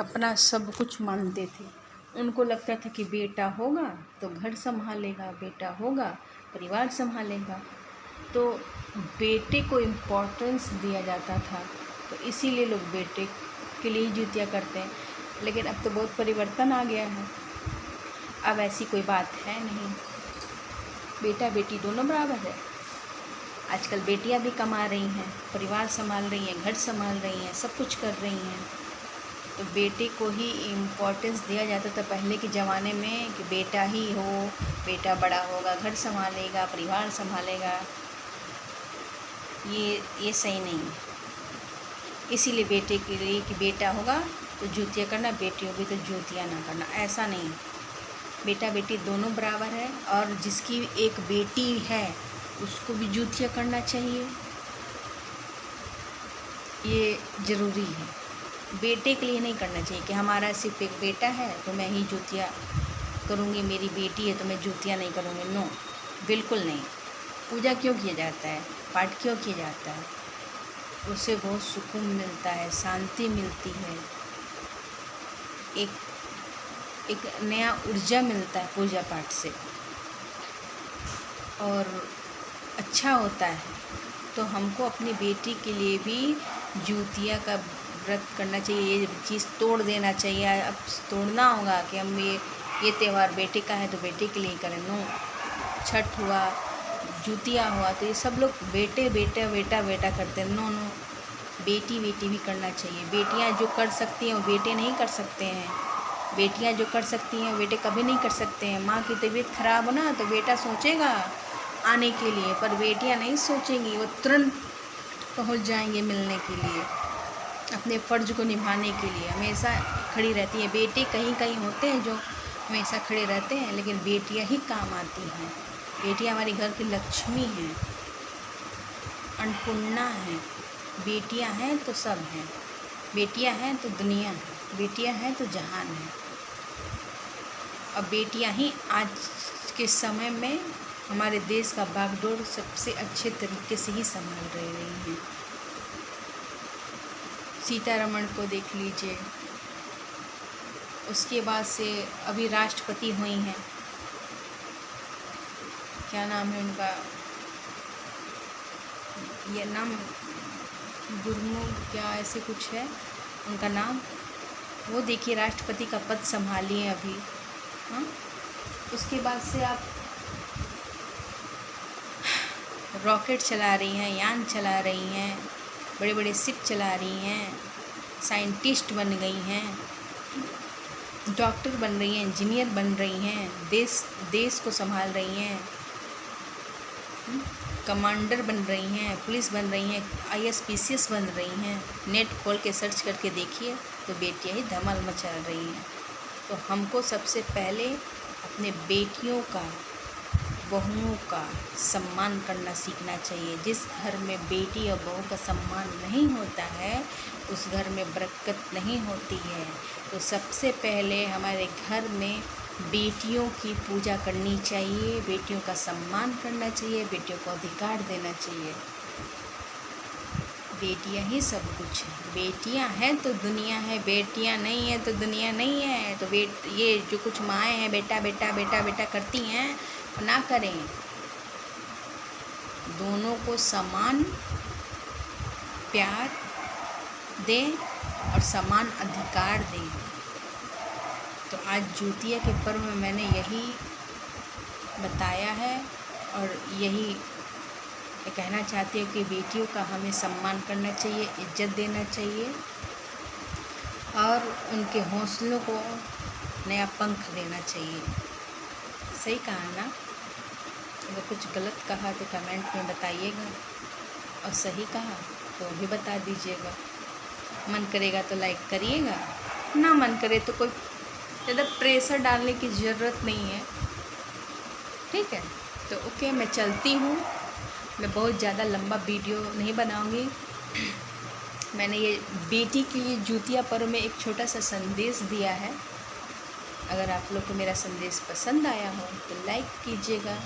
अपना सब कुछ मानते थे। उनको लगता था कि बेटा होगा तो घर संभालेगा, बेटा होगा परिवार संभालेगा, तो बेटे को इम्पोर्टेंस दिया जाता था। तो इसीलिए लोग बेटे के लिए ही जूतियाँ करते हैं। लेकिन अब तो बहुत परिवर्तन आ गया है, अब ऐसी कोई बात है नहीं, बेटा बेटी दोनों बराबर है। आजकल बेटियां भी कमा रही हैं, परिवार संभाल रही हैं, घर संभाल रही हैं, सब कुछ कर रही हैं। तो बेटे को ही इम्पोर्टेंस दिया जाता था पहले के ज़माने में कि बेटा ही हो, बेटा बड़ा होगा, घर संभालेगा, परिवार संभालेगा। ये सही नहीं है। इसीलिए बेटे के लिए कि बेटा होगा तो जूतियाँ करना, बेटी होगी तो जूतियाँ ना करना, ऐसा नहीं है। बेटा बेटी दोनों बराबर है, और जिसकी एक बेटी है उसको भी जूतियाँ करना चाहिए, ये ज़रूरी है। बेटे के लिए नहीं करना चाहिए कि हमारा सिर्फ एक बेटा है तो मैं ही जूतियाँ करूँगी, मेरी बेटी है तो मैं जूतियाँ नहीं करूँगी। नो, बिल्कुल नहीं। पूजा क्यों किया जाता है, पाठ क्यों किया जाता है? उससे बहुत सुकून मिलता है, शांति मिलती है, एक नया ऊर्जा मिलता है पूजा पाठ से, और अच्छा होता है। तो हमको अपनी बेटी के लिए भी जूतिया का व्रत करना चाहिए, ये चीज़ तोड़ देना चाहिए। अब तोड़ना होगा कि हम ये त्यौहार बेटे का है तो बेटे के लिए करें। नो, छठ हुआ, जूतिया हुआ, तो ये सब लोग बेटे बेटा बेटा बेटा करते हैं। नो नो, बेटी बेटी भी करना चाहिए। बेटियां जो कर सकती हैं वो बेटे नहीं कर सकते हैं, बेटियां जो कर सकती हैं बेटे कभी नहीं कर सकते हैं। माँ की तबीयत ख़राब हो ना तो बेटा सोचेगा आने के लिए, पर बेटियां नहीं सोचेंगी, वो तुरंत पहुंच जाएंगे मिलने के लिए, अपने फ़र्ज को निभाने के लिए हमेशा खड़ी रहती हैं। बेटे कहीं कहीं होते हैं जो हमेशा खड़े रहते हैं, लेकिन बेटियां ही काम आती हैं। बेटियां हमारे घर की लक्ष्मी हैं, अन्नपूर्णा हैं। बेटियां हैं तो सब हैं, बेटियां हैं तो दुनिया है, बेटियां हैं तो जहान है। और बेटियां ही आज के समय में हमारे देश का बागडोर सबसे अच्छे तरीके से ही संभाल रही हैं। सीतारमण को देख लीजिए, उसके बाद से अभी राष्ट्रपति हुई हैं, क्या नाम है उनका, ये नाम गुरमु क्या ऐसे कुछ है उनका नाम, वो देखिए राष्ट्रपति का पद संभाली हैं अभी। हाँ, उसके बाद से आप रॉकेट चला रही हैं, यान चला रही हैं, बड़े बड़े शिप चला रही हैं, साइंटिस्ट बन गई हैं, डॉक्टर बन रही हैं, इंजीनियर बन रही हैं, देश को संभाल रही हैं, कमांडर बन रही हैं, पुलिस बन रही हैं, IAS PCS बन रही हैं। नेट खोल के सर्च करके देखिए तो बेटियां ही धमाल मचा रही हैं। तो हमको सबसे पहले अपने बेटियों का, बहुओं का सम्मान करना सीखना चाहिए। जिस घर में बेटी और बहू का सम्मान नहीं होता है उस घर में बरकत नहीं होती है। तो सबसे पहले हमारे घर में बेटियों की पूजा करनी चाहिए, बेटियों का सम्मान करना चाहिए, बेटियों को अधिकार देना चाहिए। बेटियां ही सब कुछ है, बेटियां हैं तो दुनिया है, बेटियां नहीं है तो दुनिया नहीं है। तो ये जो कुछ माएँ हैं बेटा बेटा बेटा बेटा करती हैं, ना करें, दोनों को समान प्यार दें और समान अधिकार दें। तो आज जूतिया के पर्व में मैंने यही बताया है, और यही कहना चाहती हूँ कि बेटियों का हमें सम्मान करना चाहिए, इज्जत देना चाहिए, और उनके हौसलों को नया पंख देना चाहिए। सही कहा ना? अगर कुछ गलत कहा तो कमेंट में बताइएगा, और सही कहा तो भी बता दीजिएगा। मन करेगा तो लाइक करिएगा, ना मन करे तो कोई ज़्यादा प्रेशर डालने की ज़रूरत नहीं है, ठीक है? तो ओके, मैं चलती हूँ। मैं बहुत ज़्यादा लंबा वीडियो नहीं बनाऊँगी। मैंने ये बेटी के लिए जूतिया पर्व में एक छोटा सा संदेश दिया है। अगर आप लोग को मेरा संदेश पसंद आया हो तो लाइक कीजिएगा।